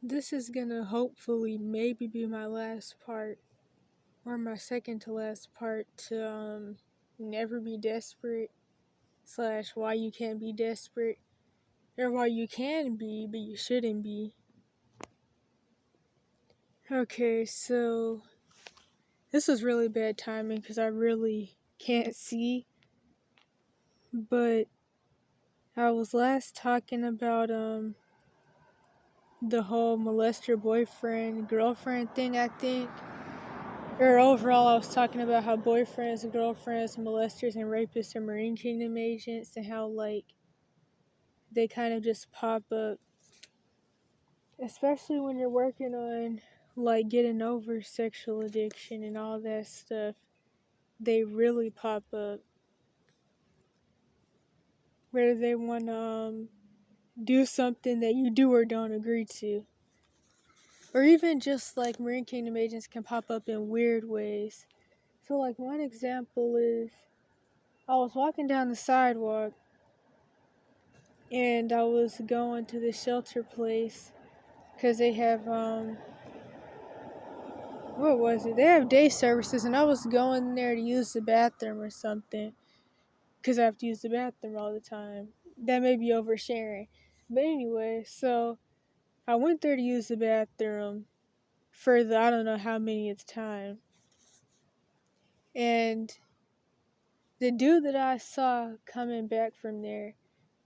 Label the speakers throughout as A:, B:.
A: This is gonna hopefully maybe be my last part, or my second to last part, to never be desperate / why you can't be desperate, or why you can be but you shouldn't be. Okay, so this was really bad timing because I really can't see, but I was last talking about the whole molester boyfriend girlfriend thing, I think. Or overall, I was talking about how boyfriends and girlfriends, molesters and rapists are Marine Kingdom agents, and how like they kind of just pop up, especially when you're working on like getting over sexual addiction and all that stuff. They really pop up, whether they want to do something that you do or don't agree to. Or even just like Marine Kingdom agents can pop up in weird ways. So like one example is I was walking down the sidewalk and I was going to the shelter place because they have what was it? They have day services, and I was going there to use the bathroom or something because I have to use the bathroom all the time. That may be oversharing, but anyway, so I went there to use the bathroom for the I don't know how manyth time, and the dude that I saw coming back from there,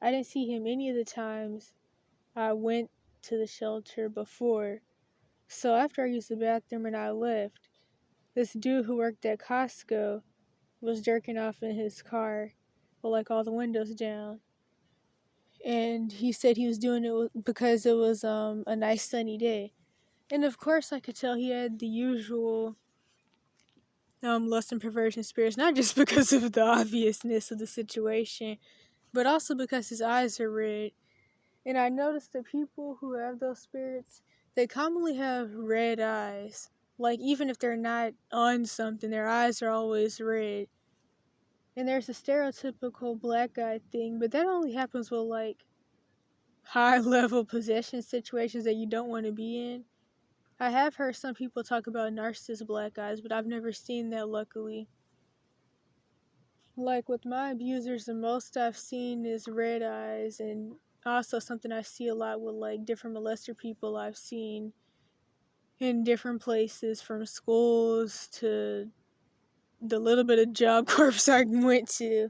A: I didn't see him any of the times I went to the shelter before. So after I used the bathroom and I left, this dude who worked at Costco was jerking off in his car with like all the windows down. And he said he was doing it because it was a nice sunny day. And of course I could tell he had the usual lust and perversion spirits, not just because of the obviousness of the situation, but also because his eyes are red. And I noticed that people who have those spirits, they commonly have red eyes. Like, even if they're not on something, their eyes are always red. And there's a stereotypical black guy thing, but that only happens with, like, high-level possession situations that you don't want to be in. I have heard some people talk about narcissist black guys, but I've never seen that, luckily. Like, with my abusers, the most I've seen is red eyes, and also something I see a lot with, like, different molester people I've seen in different places, from schools to the little bit of job corps I went to.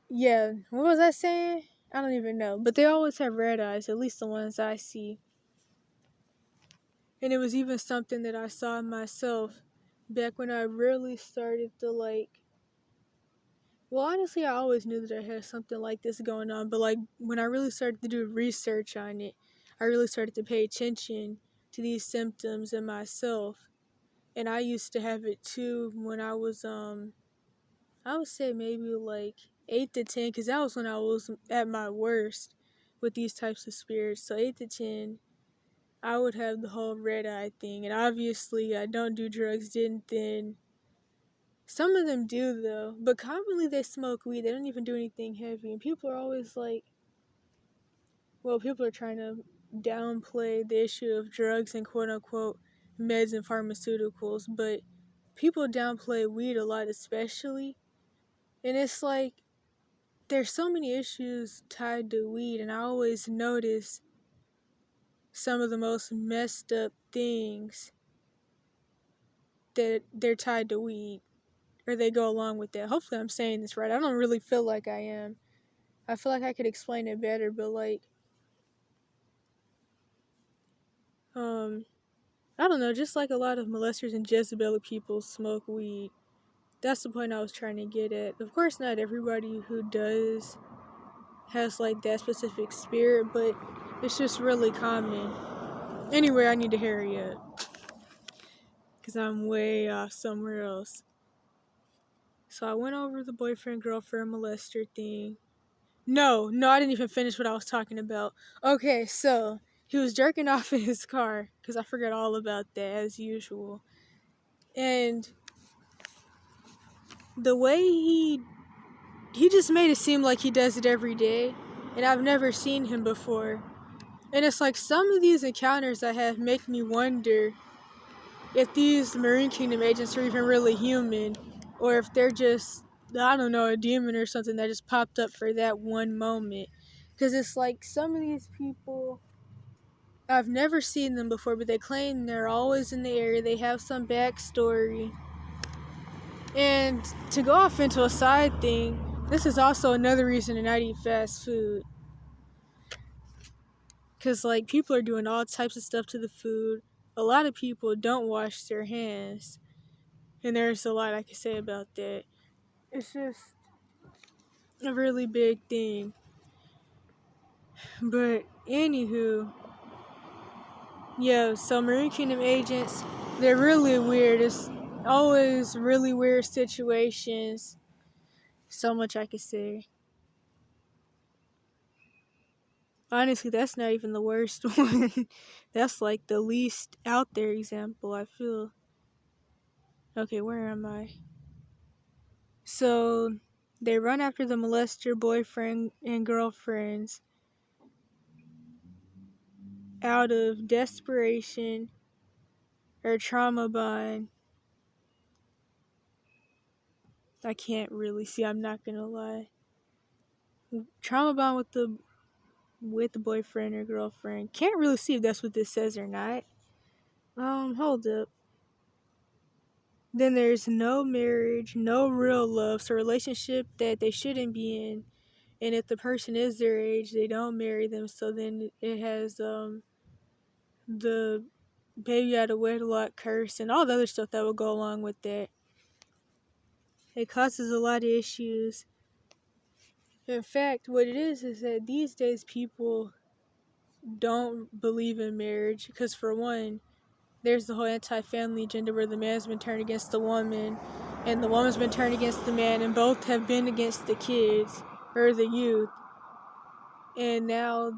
A: Yeah, what was I saying? I don't even know. But they always have red eyes, at least the ones I see. And it was even something that I saw in myself back when I really started to, like, well, honestly, I always knew that I had something like this going on, but like when I really started to do research on it, I really started to pay attention to these symptoms in myself. And I used to have it too when I was I would say maybe like 8 to 10, because that was when I was at my worst with these types of spirits. So 8 to 10, I would have the whole red eye thing. And obviously I don't do drugs, didn't then. Some of them do though, but commonly they smoke weed. They don't even do anything heavy. And people are always like, well, people are trying to downplay the issue of drugs and quote unquote meds and pharmaceuticals, but people downplay weed a lot, especially. And it's like, there's so many issues tied to weed, and I always notice some of the most messed up things that they're tied to weed, or they go along with that. Hopefully I'm saying this right. I don't really feel like I am. I feel like I could explain it better, but like, I don't know, just like a lot of molesters and Jezebel people smoke weed. That's the point I was trying to get at. Of course, not everybody who does has like that specific spirit, but it's just really common. Anyway, I need to hurry up because I'm way off somewhere else. So I went over the boyfriend, girlfriend, molester thing. No, I didn't even finish what I was talking about. Okay, so he was jerking off in his car because I forgot all about that as usual. And the way he just made it seem like he does it every day, and I've never seen him before. And it's like some of these encounters I have make me wonder if these Marine Kingdom agents are even really human, or if they're just, I don't know, a demon or something that just popped up for that one moment. Because it's like some of these people, I've never seen them before, but they claim they're always in the area. They have some backstory. And to go off into a side thing, this is also another reason to not eat fast food. Because, like, people are doing all types of stuff to the food. A lot of people don't wash their hands. And there's a lot I can say about that. It's just a really big thing. But, anywho, yeah, so Marine Kingdom agents, they're really weird. It's always really weird situations. So much I could say. Honestly, that's not even the worst one. That's like the least out there example, I feel. Okay, where am I? So, they run after the molester boyfriend and girlfriends out of desperation or trauma bond. I can't really see, I'm not gonna lie. Trauma bond with the boyfriend or girlfriend. Can't really see if that's what this says or not. Hold up. Then there's no marriage, no real love, so relationship that they shouldn't be in. And if the person is their age, they don't marry them. So then it has the baby out of wedlock curse and all the other stuff that will go along with that. It causes a lot of issues. In fact, what it is that these days people don't believe in marriage because, for one, there's the whole anti-family agenda where the man's been turned against the woman and the woman's been turned against the man, and both have been against the kids or the youth. And now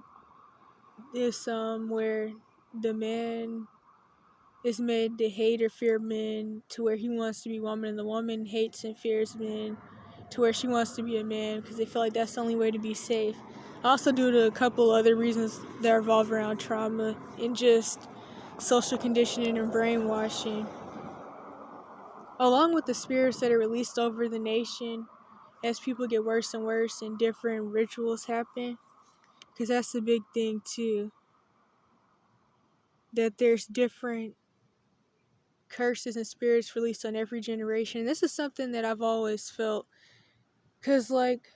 A: it's where the man is made to hate or fear men to where he wants to be woman, and the woman hates and fears men to where she wants to be a man because they feel like that's the only way to be safe. Also due to a couple other reasons that revolve around trauma and just social conditioning and brainwashing. Along with the spirits that are released over the nation as people get worse and worse and different rituals happen, because that's the big thing too, that there's different curses and spirits released on every generation. And this is something that I've always felt, because like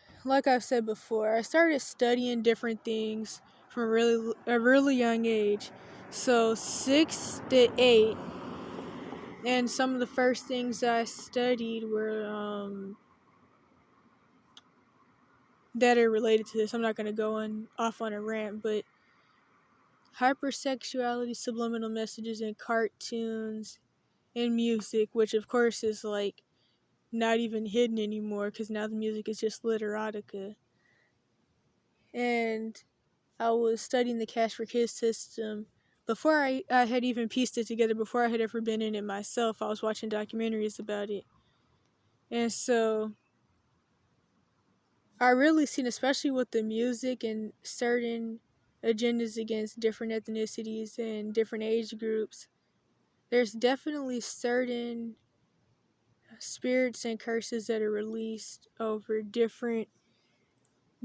A: I've said before, I started studying different things from a really young age, so 6 to 8. And some of the first things I studied were that are related to this. I'm not going to go off on a rant, but hypersexuality, subliminal messages in cartoons and music, which of course is like not even hidden anymore because now the music is just literotica. And I was studying the Cash for Kids system before I had even pieced it together, before I had ever been in it myself. I was watching documentaries about it. And so I really seen, especially with the music and certain agendas against different ethnicities and different age groups, there's definitely certain spirits and curses that are released over different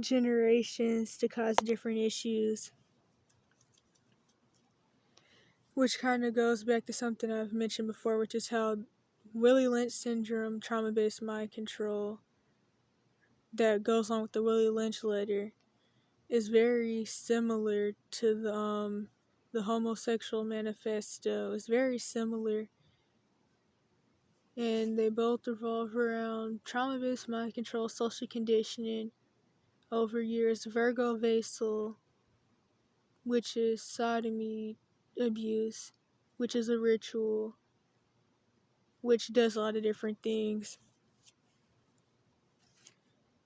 A: generations to cause different issues. Which kind of goes back to something I've mentioned before, which is how Willie Lynch syndrome, trauma-based mind control, that goes on with the Willie Lynch letter, is very similar to the homosexual manifesto. It's very similar, and they both revolve around trauma-based mind control, social conditioning over years, Virgo Vasal, which is sodomy abuse, which is a ritual, which does a lot of different things.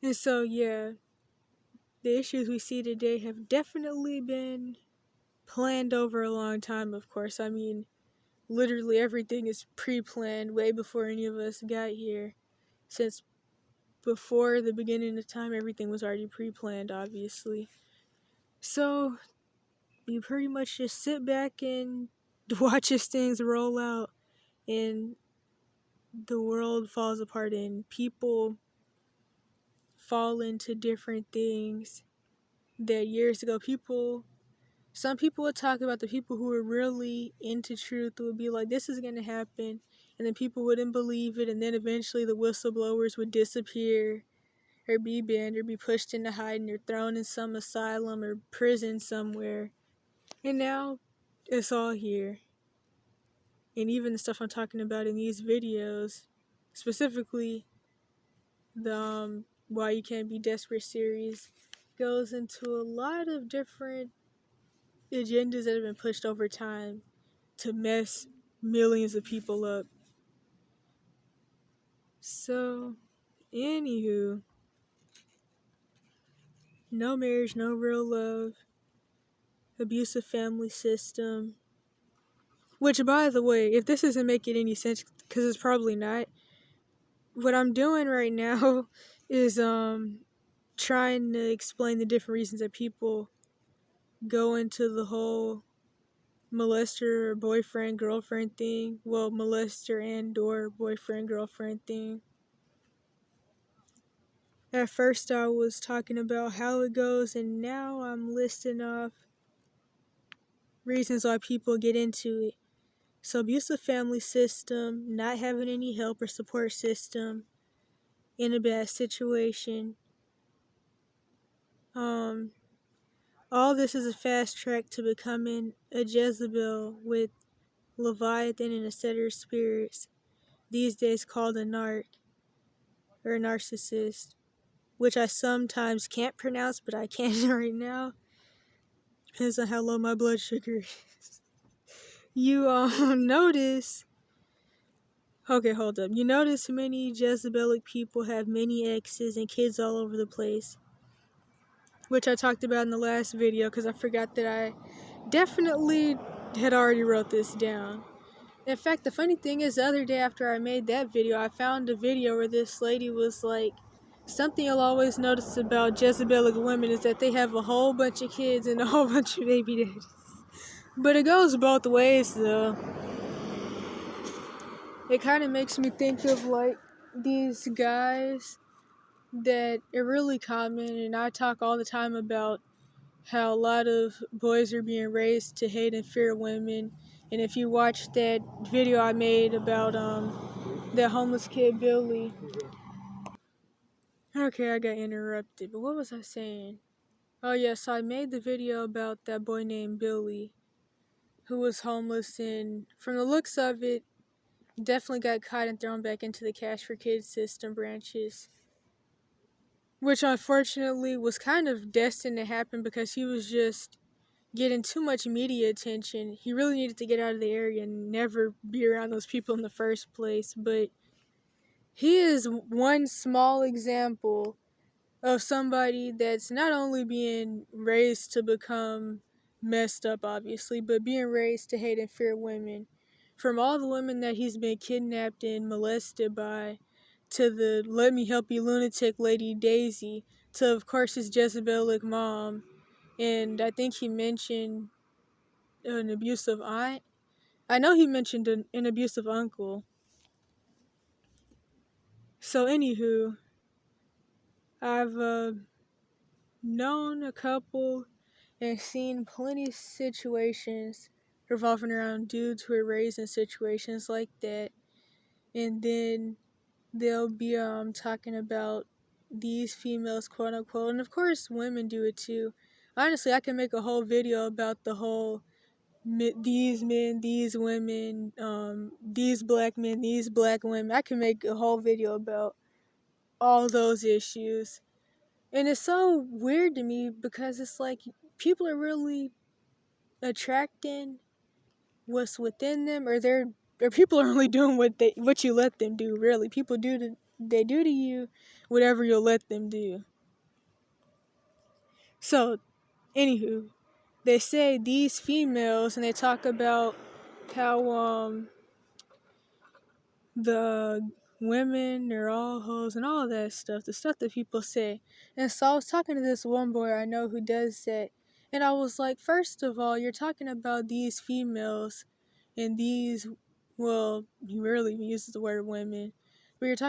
A: And so, yeah, the issues we see today have definitely been planned over a long time, of course. I mean, literally everything is pre-planned way before any of us got here. Since before the beginning of time, everything was already pre-planned, obviously. So, you pretty much just sit back and watch as things roll out, and the world falls apart, and people fall into different things that years ago some people would talk about. The people who were really into truth would be like, this is going to happen, and then people wouldn't believe it, and then eventually the whistleblowers would disappear or be banned or be pushed into hiding or thrown in some asylum or prison somewhere. And now it's all here. And even the stuff I'm talking about in these videos, specifically the Why You Can't Be Desperate series, goes into a lot of different agendas that have been pushed over time to mess millions of people up. So, anywho, no marriage, no real love, abusive family system. Which, by the way, if this isn't making any sense, because it's probably not, what I'm doing right now is trying to explain the different reasons that people go into the whole molester or boyfriend girlfriend thing. Well, molester and or boyfriend girlfriend thing. At first I was talking about how it goes, and now I'm listing off reasons why people get into it. So abusive family system, not having any help or support system in a bad situation. All this is a fast track to becoming a Jezebel with Leviathan and a setter of spirits, these days called a narc or a narcissist, which I sometimes can't pronounce, but I can right now. Depends on how low my blood sugar is. You notice. Okay, hold up. You notice many Jezebelic people have many exes and kids all over the place, which I talked about in the last video because I forgot that I definitely had already wrote this down. In fact, the funny thing is, the other day after I made that video, I found a video where this lady was like, something you'll always notice about Jezebelic women is that they have a whole bunch of kids and a whole bunch of baby daddies. But it goes both ways, though. It kind of makes me think of, like, these guys that are really common, and I talk all the time about how a lot of boys are being raised to hate and fear women. And if you watch that video I made about that homeless kid Billy. Okay, I got interrupted, but what was I saying? Oh yeah, so I made the video about that boy named Billy who was homeless, and from the looks of it, definitely got caught and thrown back into the Cash for Kids system branches, which unfortunately was kind of destined to happen because he was just getting too much media attention. He really needed to get out of the area and never be around those people in the first place. But he is one small example of somebody that's not only being raised to become messed up, obviously, but being raised to hate and fear women. From all the women that he's been kidnapped and molested by, to the let me help you lunatic lady Daisy, to of course his Jezebelic mom, and I think he mentioned an abusive aunt. I know he mentioned an abusive uncle. So anywho, I've known a couple and seen plenty of situations revolving around dudes who are raised in situations like that, and then they'll be talking about these females, quote unquote, and of course women do it too. Honestly, I can make a whole video about the whole these men, these women, these black men, these black women. I can make a whole video about all those issues. And it's so weird to me because it's like people are really attracting what's within them, or people are only doing what you let them do. Really, people they do to you whatever you'll let them do. So, anywho, they say these females, and they talk about how the women are all hoes and all that stuff, the stuff that people say. And so I was talking to this one boy I know who does that, And I was like, first of all, you're talking about these females and these, well, he rarely even uses the word women, but you're talking